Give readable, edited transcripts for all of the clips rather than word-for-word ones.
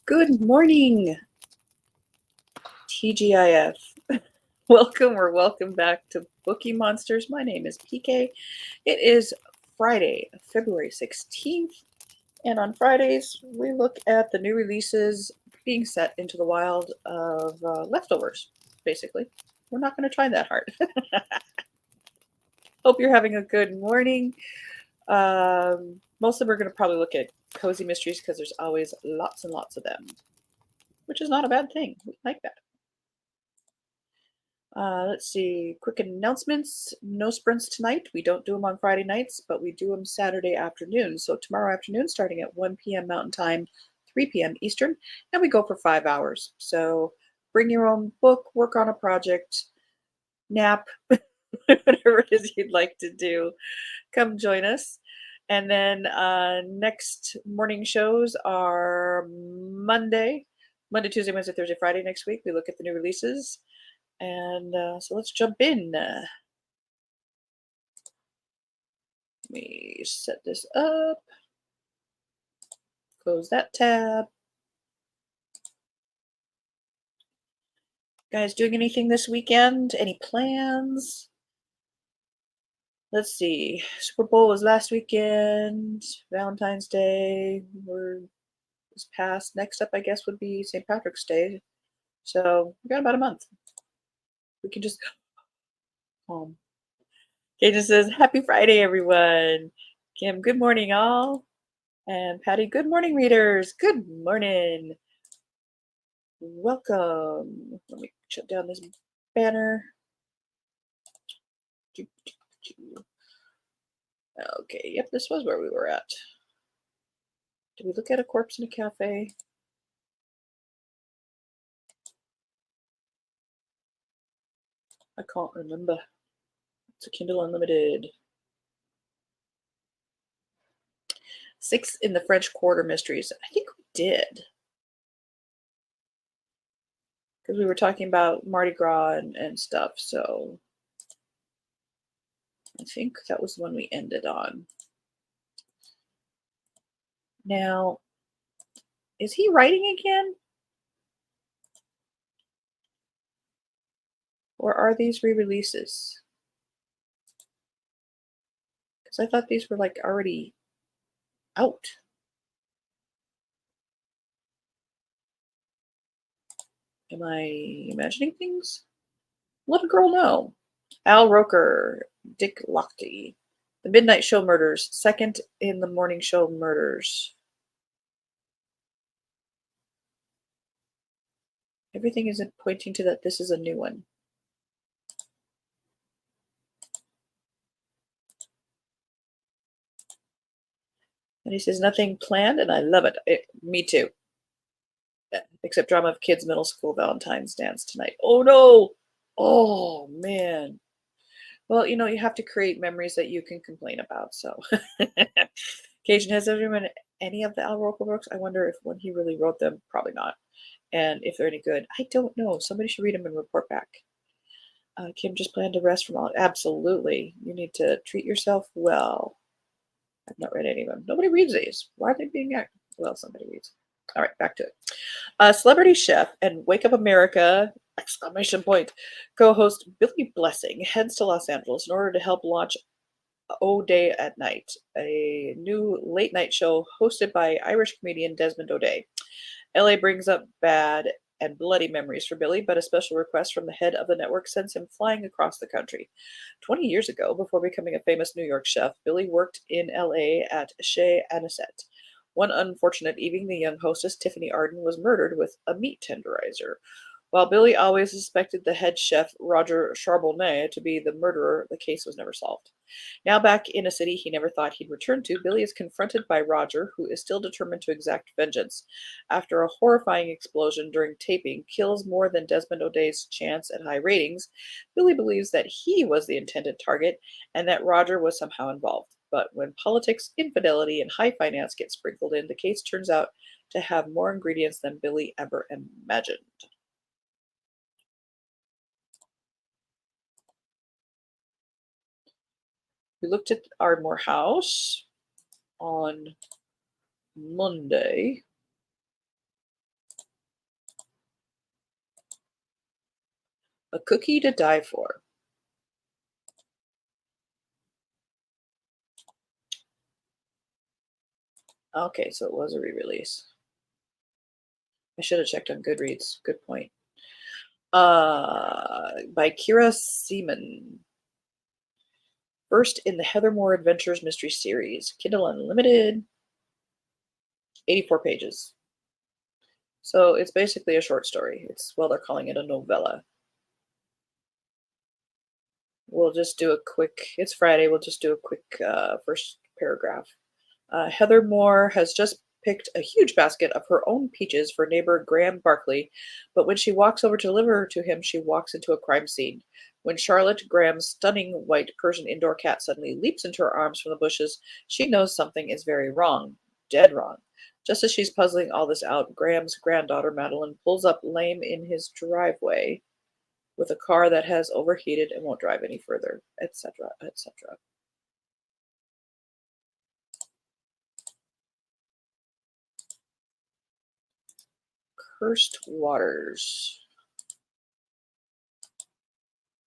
Good morning, TGIF. Welcome back to Bookeemonsters. My name is PK. It is Friday, February 16th, and on Fridays we look at the new releases being set into the wild of leftovers, basically. We're not going to try that hard. Hope you're having a good morning. Most of them are going to probably look at cozy mysteries because there's always lots and lots of them, which is not a bad thing. We like that. Let's see, quick announcements. No sprints tonight. We don't do them on Friday nights, but we do them Saturday afternoon. So tomorrow afternoon, starting at 1 p.m. Mountain Time, 3 p.m. Eastern, and we go for 5 hours. So bring your own book, work on a project, nap, whatever it is you'd like to do. Come join us. And then next morning shows are Monday, Tuesday, Wednesday, Thursday, Friday next week. We look at the new releases. And so let's jump in. Let me set this up. Close that tab. Guys, doing anything this weekend? Any plans? Let's see. Super Bowl was last weekend. Valentine's Day was past. Next up, I guess, would be St. Patrick's Day. So we got about a month. We can just go home. Katie says, "Happy Friday, everyone." Kim, good morning, all. And Patty, good morning, readers. Good morning. Welcome. Let me shut down this banner. Okay, yep, this was where we were at. Did we look at a corpse in a cafe? I can't remember. It's a Kindle Unlimited. 6 in the French Quarter Mysteries. I think we did. Because we were talking about Mardi Gras and stuff, so I think that was the one we ended on. Now, is he writing again? Or are these re-releases? Because I thought these were like already out. Am I imagining things? Let a girl know. Al Roker, Dick Lochte. The Midnight Show Murders, second in the Morning Show Murders. Everything is pointing to that this is a new one. And he says, nothing planned, and I love it. Me too. Except drama of kids' middle school Valentine's dance tonight. Oh no! Oh man. Well, you know, you have to create memories that you can complain about. So, Cajun, has everyone any of the Al Roker books? I wonder if when he really wrote them, probably not. And if they're any good, I don't know. Somebody should read them and report back. Kim just planned to rest from all. Absolutely. You need to treat yourself well. I've not read any of them. Nobody reads these. Why are they being active? Well, somebody reads. All right, back to it. Celebrity Chef and Wake Up America! Exclamation point. Co-host Billy Blessing heads to Los Angeles in order to help launch O'Day at Night, a new late night show hosted by Irish comedian Desmond O'Day. LA brings up bad and bloody memories for Billy, but a special request from the head of the network sends him flying across the country. 20 years ago, before becoming a famous New York chef, Billy worked in LA at Chez Anisette. One unfortunate evening, the young hostess, Tiffany Arden, was murdered with a meat tenderizer. While Billy always suspected the head chef, Roger Charbonnet, to be the murderer, the case was never solved. Now back in a city he never thought he'd return to, Billy is confronted by Roger, who is still determined to exact vengeance. After a horrifying explosion during taping kills more than Desmond O'Day's chance at high ratings, Billy believes that he was the intended target and that Roger was somehow involved. But when politics, infidelity, and high finance get sprinkled in, the case turns out to have more ingredients than Billy ever imagined. We looked at Ardmore House on Monday. A Cookie to Die For. Okay, so it was a re-release. I should have checked on Goodreads. Good point. By Kira Seaman. First in the Heathermore Adventures mystery series. Kindle Unlimited. 84 pages. So it's basically a short story. They're calling it a novella. We'll just do a quick, it's Friday, we'll just do a quick first paragraph. Heather Moore has just picked a huge basket of her own peaches for neighbor Graham Barkley, but when she walks over to deliver to him, she walks into a crime scene. When Charlotte, Graham's stunning white Persian indoor cat, suddenly leaps into her arms from the bushes, she knows something is very wrong. Dead wrong. Just as she's puzzling all this out, Graham's granddaughter Madeline pulls up lame in his driveway with a car that has overheated and won't drive any further, etc., etc. Cursed Waters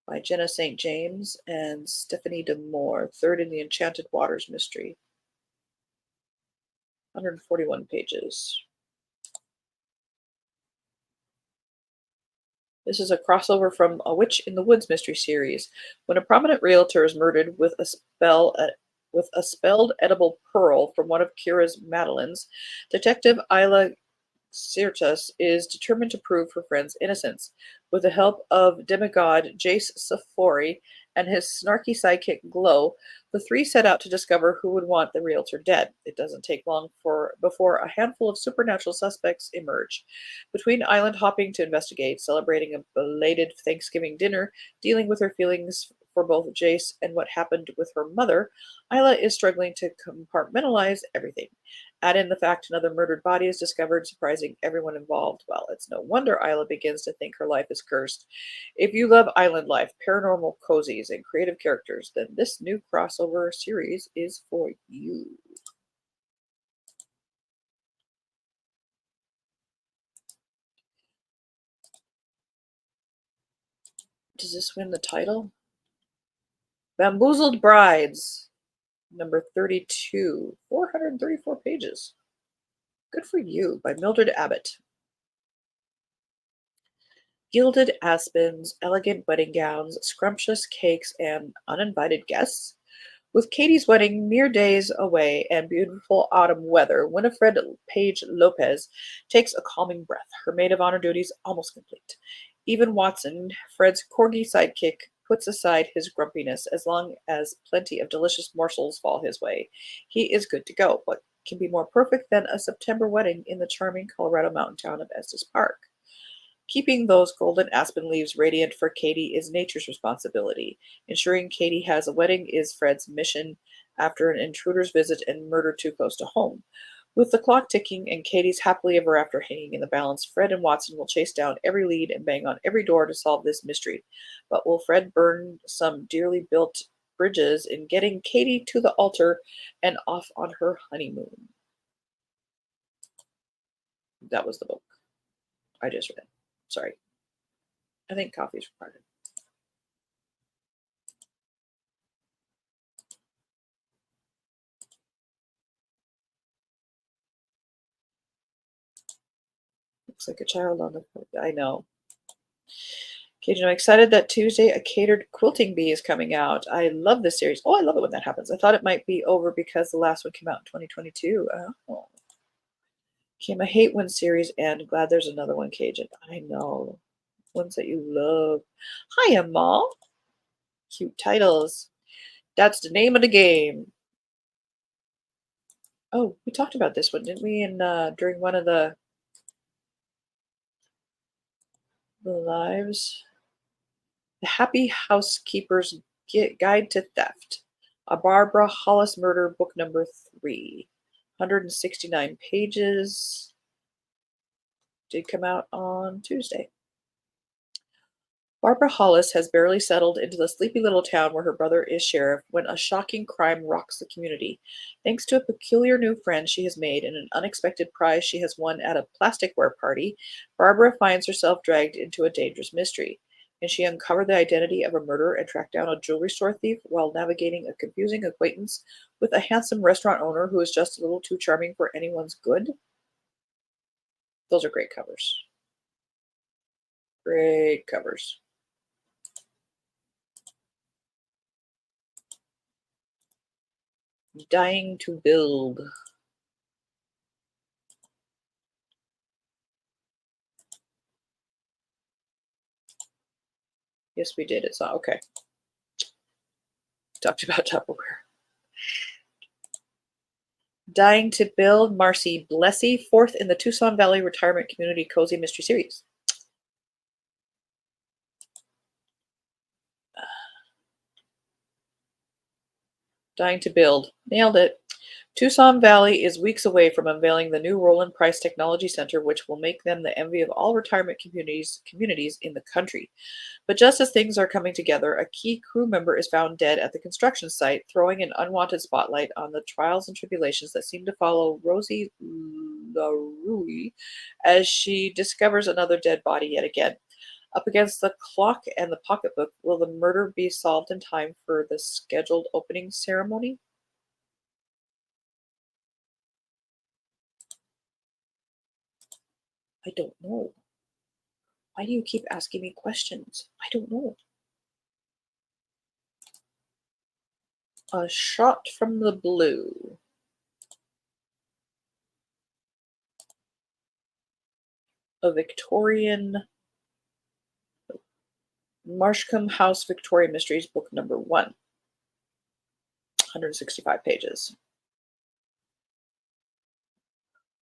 by Jenna St. James and Stephanie D'Amour, third in the Enchanted Waters mystery. 141 pages. This is a crossover from A Witch in the Woods mystery series. When a prominent realtor is murdered with a spelled edible pearl from one of Kira's Madelines, Detective Isla Sirtus is determined to prove her friend's innocence. With the help of demigod Jace Safori and his snarky sidekick Glow, the three set out to discover who would want the realtor dead. It doesn't take long before a handful of supernatural suspects emerge. Between island hopping to investigate, celebrating a belated Thanksgiving dinner, dealing with her feelings for both Jace and what happened with her mother, Isla is struggling to compartmentalize everything. Add in the fact another murdered body is discovered, surprising everyone involved. Well, it's no wonder Isla begins to think her life is cursed. If you love island life, paranormal cozies, and creative characters, then this new crossover series is for you. Does this win the title? Bamboozled Brides, number 32, 434 pages. Good for you, by Mildred Abbott. Gilded aspens, elegant wedding gowns, scrumptious cakes, and uninvited guests? With Katie's wedding mere days away and beautiful autumn weather, Winifred Page Lopez takes a calming breath, her maid of honor duties almost complete. Even Watson, Fred's corgi sidekick, puts aside his grumpiness as long as plenty of delicious morsels fall his way. He is good to go. What can be more perfect than a September wedding in the charming Colorado mountain town of Estes Park? Keeping those golden aspen leaves radiant for Katie is nature's responsibility. Ensuring Katie has a wedding is Fred's mission after an intruder's visit and murder too close to home. With the clock ticking and Katie's happily ever after hanging in the balance, Fred and Watson will chase down every lead and bang on every door to solve this mystery. But will Fred burn some dearly built bridges in getting Katie to the altar and off on her honeymoon? That was the book I just read. Sorry. I think coffee's required. Looks like a child on the. I know. Cajun, I'm excited that Tuesday a catered quilting bee is coming out. I love this series. Oh, I love it when that happens. I thought it might be over because the last one came out in 2022. Oh. Kim, I hate when series end. Glad there's another one, Cajun. I know. Ones that you love. Hi, Amal. Cute titles. That's the name of the game. Oh, we talked about this one, didn't we? In during one of the lives. The Happy Housekeeper's Guide to Theft. A Barbara Hollis Murder, book number 3. 169 pages. Did come out on Tuesday. Barbara Hollis has barely settled into the sleepy little town where her brother is sheriff when a shocking crime rocks the community. Thanks to a peculiar new friend she has made and an unexpected prize she has won at a plasticware party, Barbara finds herself dragged into a dangerous mystery. Can she uncover the identity of a murderer and track down a jewelry store thief while navigating a confusing acquaintance with a handsome restaurant owner who is just a little too charming for anyone's good? Those are great covers. Great covers. Dying to build. Yes, we did. It's not okay. Talked about Tupperware. Dying to Build, Marcy Blessy, fourth in the Tucson Valley Retirement Community Cozy Mystery Series. Dying to Build. Nailed it. Tucson Valley is weeks away from unveiling the new Roland Price Technology Center, which will make them the envy of all retirement communities in the country. But just as things are coming together, a key crew member is found dead at the construction site, throwing an unwanted spotlight on the trials and tribulations that seem to follow Rosie LaRue as she discovers another dead body yet again. Up against the clock and the pocketbook, will the murder be solved in time for the scheduled opening ceremony? I don't know. Why do you keep asking me questions? I don't know. A shot from the blue. A Victorian Marshcombe House Victoria Mysteries, book number 165 pages.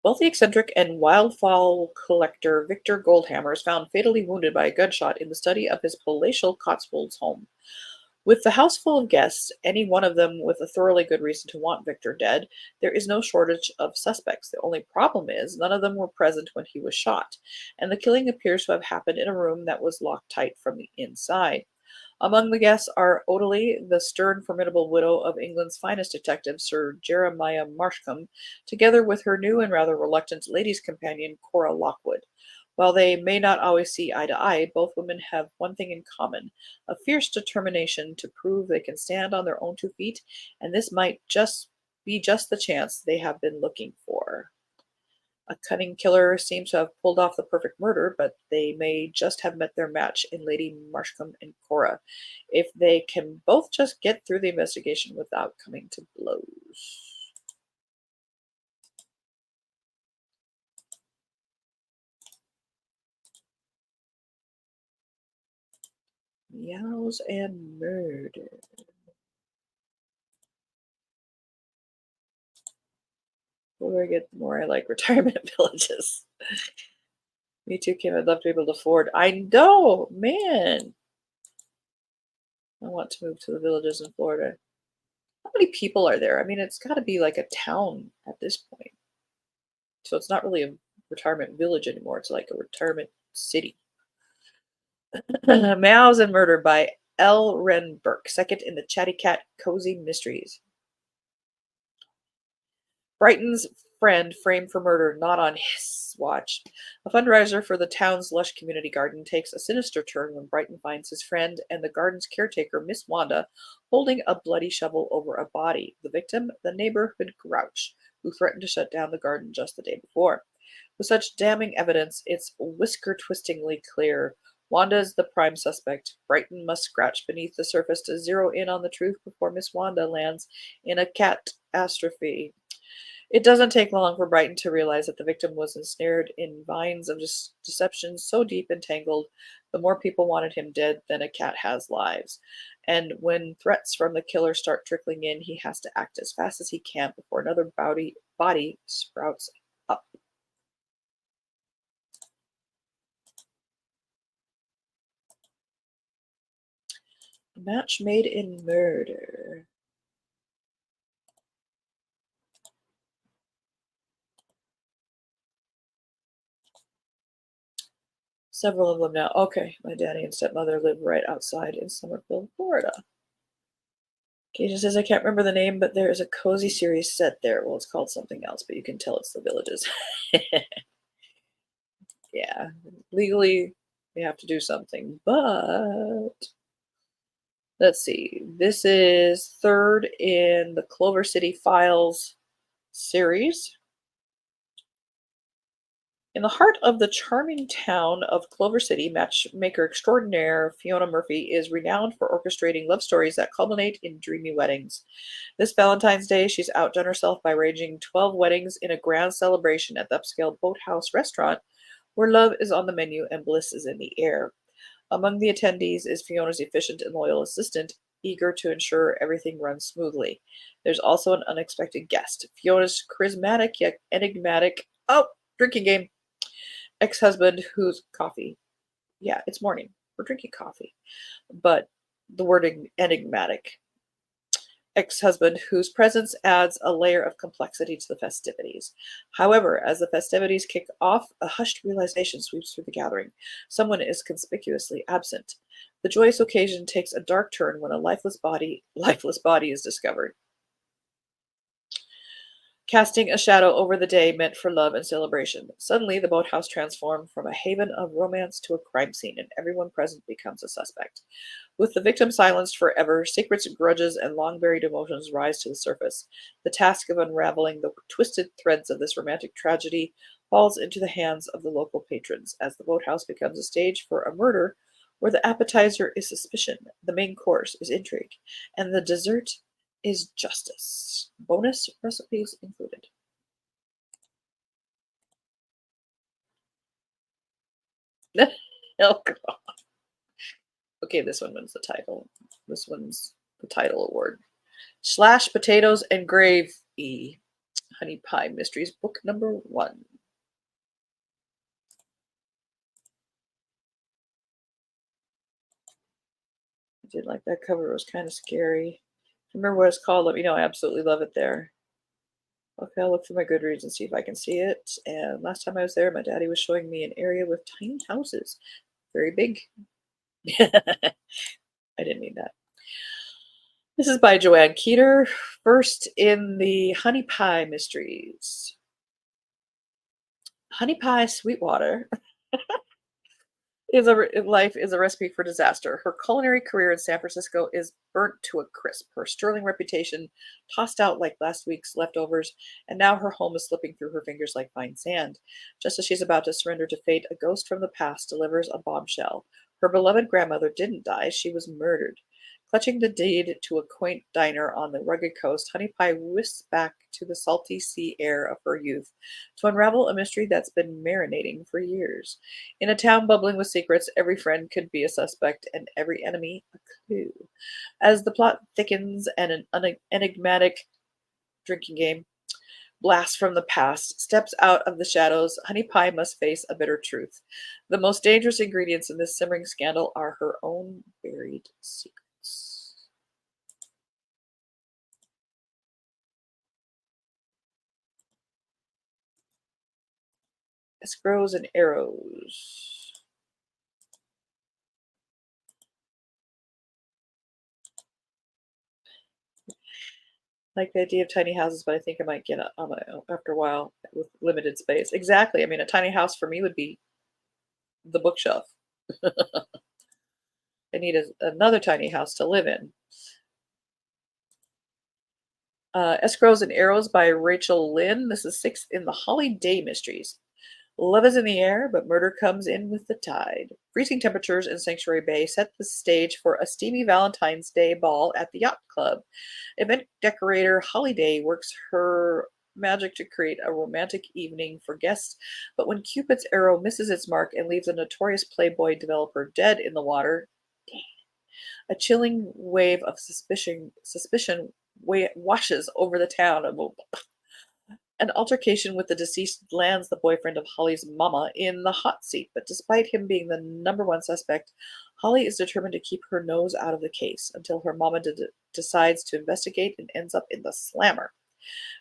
Both the eccentric and wildfowl collector Victor Goldhammer is found fatally wounded by a gunshot in the study of his palatial Cotswolds home. With the house full of guests, any one of them with a thoroughly good reason to want Victor dead, there is no shortage of suspects. The only problem is none of them were present when he was shot, and the killing appears to have happened in a room that was locked tight from the inside. Among the guests are Odalie, the stern, formidable widow of England's finest detective, Sir Jeremiah Marshcombe, together with her new and rather reluctant ladies' companion, Cora Lockwood. While they may not always see eye to eye, both women have one thing in common: a fierce determination to prove they can stand on their own 2 feet, and this might just be just the chance they have been looking for. A cunning killer seems to have pulled off the perfect murder, but they may just have met their match in Lady Marshcombe and Cora, if they can both just get through the investigation without coming to blows. Meows and murder. The older I get, the more I like retirement villages. Me too, Kim. I'd love to be able to afford. I know, man. I want to move to the villages in Florida. How many people are there? I mean, it's got to be like a town at this point. So it's not really a retirement village anymore. It's like a retirement city. Mouse and Murder by L. Ren Burke, second in the Chatty Cat Cozy Mysteries. Brighton's friend framed for murder, not on his watch. A fundraiser for the town's lush community garden takes a sinister turn when Brighton finds his friend and the garden's caretaker, Miss Wanda, holding a bloody shovel over a body. The victim, the neighborhood grouch, who threatened to shut down the garden just the day before. With such damning evidence, it's whisker-twistingly clear. Wanda is the prime suspect. Brighton must scratch beneath the surface to zero in on the truth before Miss Wanda lands in a catastrophe. It doesn't take long for Brighton to realize that the victim was ensnared in vines of deception so deep and tangled, the more people wanted him dead than a cat has lives. And when threats from the killer start trickling in, he has to act as fast as he can before another body sprouts up. A match made in murder. Several of them now. Okay, my daddy and stepmother live right outside in Summerville, Florida. Katie says, I can't remember the name, but there is a cozy series set there. Well, it's called something else, but you can tell it's the villages. Yeah, legally We have to do something. But let's see. This is third in the Clover City Files series. In the heart of the charming town of Clover City, matchmaker extraordinaire Fiona Murphy is renowned for orchestrating love stories that culminate in dreamy weddings. This Valentine's Day, she's outdone herself by arranging 12 weddings in a grand celebration at the upscale Boathouse restaurant, where love is on the menu and bliss is in the air. Among the attendees is Fiona's efficient and loyal assistant, eager to ensure everything runs smoothly. There's also an unexpected guest, Fiona's charismatic yet enigmatic drinking game ex-husband who's coffee. Yeah, it's morning. We're drinking coffee. But the word enigmatic ex-husband whose presence adds a layer of complexity to the festivities. However, as the festivities kick off, a hushed realization sweeps through the gathering. Someone is conspicuously absent. The joyous occasion takes a dark turn when a lifeless body is discovered, casting a shadow over the day meant for love and celebration. Suddenly, the boathouse transformed from a haven of romance to a crime scene, and everyone present becomes a suspect. With the victim silenced forever, secrets, grudges, and long buried emotions rise to the surface. The task of unraveling the twisted threads of this romantic tragedy falls into the hands of the local patrons, as the boathouse becomes a stage for a murder where the appetizer is suspicion, the main course is intrigue, and the dessert is justice. Bonus recipes included. Oh, God. Okay, this one wins the title. This one's the title award. Slash Potatoes and Gravy. Honey Pie Mysteries, book number 1. I did like that cover. It was kind of scary. Remember what it's called? Let me know. I absolutely love it there. Okay, I'll look through my Goodreads and see if I can see it. And last time I was there, my daddy was showing me an area with tiny houses. Very big. I didn't mean that. This is by Joanne Keeter. First in the Honey Pie Mysteries. Honey Pie Sweetwater life is a recipe for disaster. Her culinary career in San Francisco is burnt to a crisp. Her sterling reputation tossed out like last week's leftovers, and now her home is slipping through her fingers like fine sand. Just as she's about to surrender to fate, a ghost from the past delivers a bombshell. Her beloved grandmother didn't die; she was murdered. Clutching the deed to a quaint diner on the rugged coast, Honey Pie whisks back to the salty sea air of her youth to unravel a mystery that's been marinating for years. In a town bubbling with secrets, every friend could be a suspect and every enemy a clue. As the plot thickens and an enigmatic drinking game blast from the past steps out of the shadows, Honey Pie must face a bitter truth. The most dangerous ingredients in this simmering scandal are her own buried secrets. Escrows and arrows. Like the idea of tiny houses, but I think I might get it on my own after a while with limited space. Exactly. I mean, a tiny house for me would be the bookshelf. I need another tiny house to live in. Escrows and Arrows by Rachel Lynn. This is sixth in the Holly Day Mysteries. Love is in the air, but murder comes in with the tide. Freezing temperatures in Sanctuary Bay set the stage for a steamy Valentine's Day ball at the yacht club. Event decorator Holly Day works her magic to create a romantic evening for guests, but when Cupid's arrow misses its mark and leaves a notorious Playboy developer dead in the water, a chilling wave of suspicion washes over the town. An altercation with the deceased lands the boyfriend of Holly's mama in the hot seat, but despite him being the number one suspect, Holly is determined to keep her nose out of the case until her mama decides to investigate and ends up in the slammer.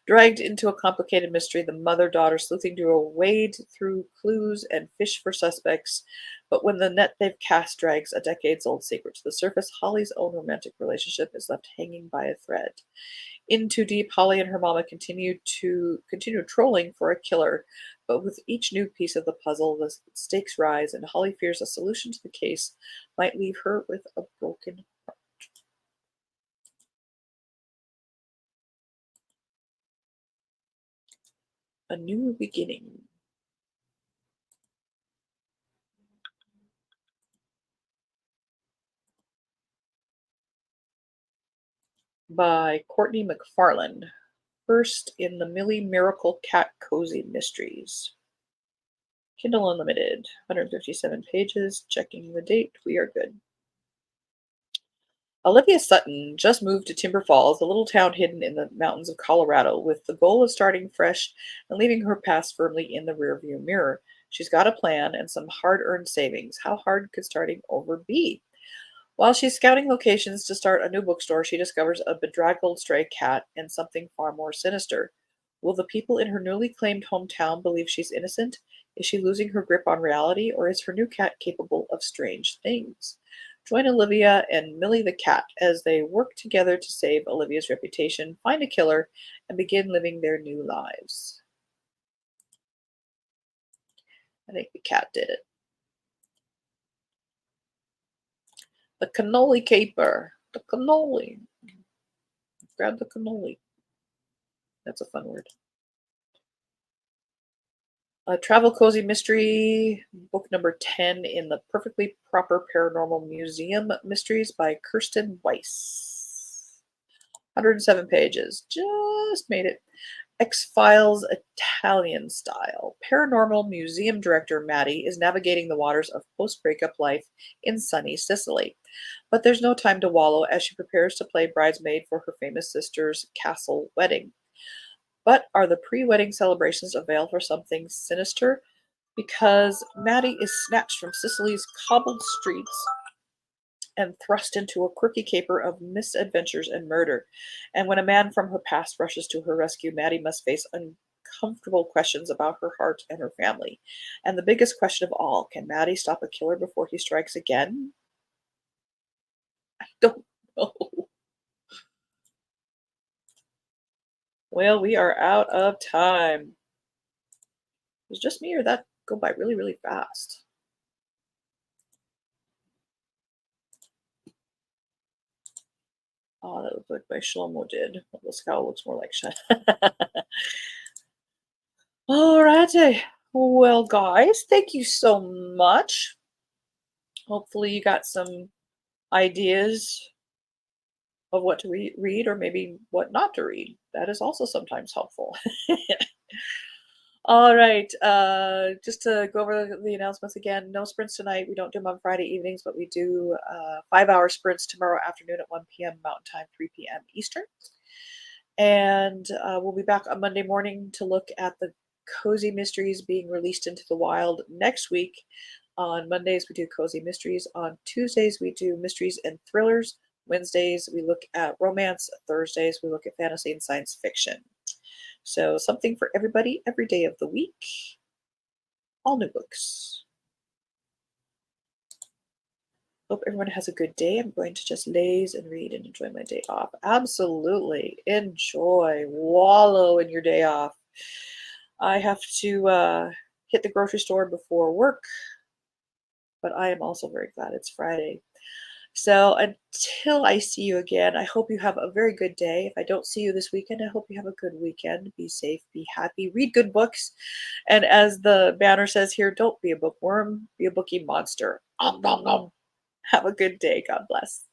Dragged into a complicated mystery, the mother-daughter sleuthing duo wade through clues and fish for suspects, But when the net they've cast drags a decades-old secret to the surface, Holly's own romantic relationship is left hanging by a thread. In Too Deep, Holly and her mama continue trolling for a killer, but with each new piece of the puzzle, the stakes rise, and Holly fears a solution to the case might leave her with a broken heart. A New Beginning by Courtney McFarland. First in the Millie Miracle Cat Cozy Mysteries. Kindle Unlimited, 157 pages. Checking the date. We are good. Olivia Sutton just moved to Timber Falls, a little town hidden in the mountains of Colorado, with the goal of starting fresh and leaving her past firmly in the rearview mirror. She's got a plan and some hard-earned savings. How hard could starting over be? While she's scouting locations to start a new bookstore, she discovers a bedraggled stray cat and something far more sinister. Will the people in her newly claimed hometown believe she's innocent? Is she losing her grip on reality, or is her new cat capable of strange things? Join Olivia and Millie the cat as they work together to save Olivia's reputation, find a killer, and begin living their new lives. I think the cat did it. The cannoli caper. The cannoli. Grab the cannoli. That's a fun word. A travel cozy mystery, book number 10 in the Perfectly Proper Paranormal Museum Mysteries by Kirsten Weiss. 107 pages. Just made it. X-Files Italian style. Paranormal museum director Maddie is navigating the waters of post-breakup life in sunny Sicily. But there's no time to wallow as she prepares to play bridesmaid for her famous sister's castle wedding. But are the pre-wedding celebrations a veil for something sinister? Because Maddie is snatched from Sicily's cobbled streets and thrust into a quirky caper of misadventures and murder. And when a man from her past rushes to her rescue, Maddie must face uncomfortable questions about her heart and her family. And the biggest question of all, can Maddie stop a killer before he strikes again? I don't know. Well, we are out of time. Was it just me or that go by really, really fast? Oh, that looked like my Shlomo did. Well, the scowl looks more like Shen. Alrighty. Well, guys, thank you so much. Hopefully you got some ideas of what to read or maybe what not to read. That is also sometimes helpful. All right. Just to go over the announcements again, no sprints tonight. We don't do them on Friday evenings, but we do 5-hour sprints tomorrow afternoon at 1 p.m. Mountain Time, 3 p.m. Eastern. And we'll be back on Monday morning to look at the cozy mysteries being released into the wild next week. On Mondays, we do cozy mysteries. On Tuesdays, we do mysteries and thrillers. Wednesdays, we look at romance. Thursdays, we look at fantasy and science fiction. So something for everybody every day of the week. All new books. Hope everyone has a good day. I'm going to just laze and read and enjoy my day off. Absolutely. Enjoy. Wallow in your day off. I have to hit the grocery store before work, but I am also very glad it's Friday. So until I see you again, I hope you have a very good day. If I don't see you this weekend, I hope you have a good weekend. Be safe, be happy, read good books. And as the banner says here, don't be a bookworm, be a bookie monster. Om, nom, nom. Have a good day. God bless.